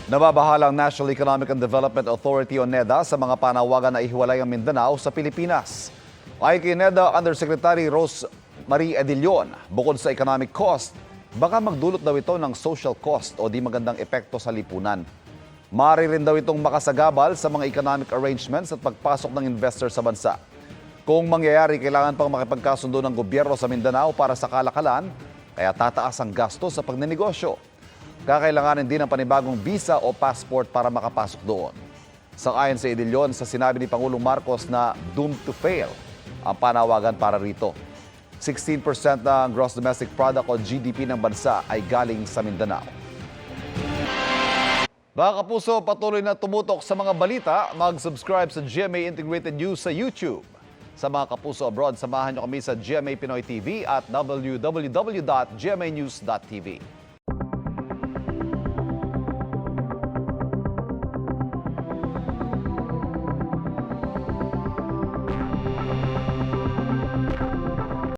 Nababahala ang National Economic and Development Authority o NEDA sa mga panawagan na ihiwalay ang Mindanao sa Pilipinas. Ayon kay NEDA Undersecretary Rose Marie Edilion, bukod sa economic cost, baka magdulot daw ito ng social cost o di magandang epekto sa lipunan. Maaari rin daw itong makasagabal sa mga economic arrangements at pagpasok ng investor sa bansa. Kung mangyayari, kailangan pang makipagkasundo ng gobyerno sa Mindanao para sa kalakalan, kaya tataas ang gasto sa pagnenegosyo. Kakailanganin din ng panibagong visa o passport para makapasok doon. Sang-ayon sa Edilion sa sinabi ni Pangulong Marcos na doomed to fail ang panawagan para rito. 16% ng gross domestic product o GDP ng bansa ay galing sa Mindanao. Mga kapuso, patuloy na tumutok sa mga balita. Mag-subscribe sa GMA Integrated News sa YouTube. Sa mga kapuso abroad, samahan niyo kami sa GMA Pinoy TV at www.gmanews.tv.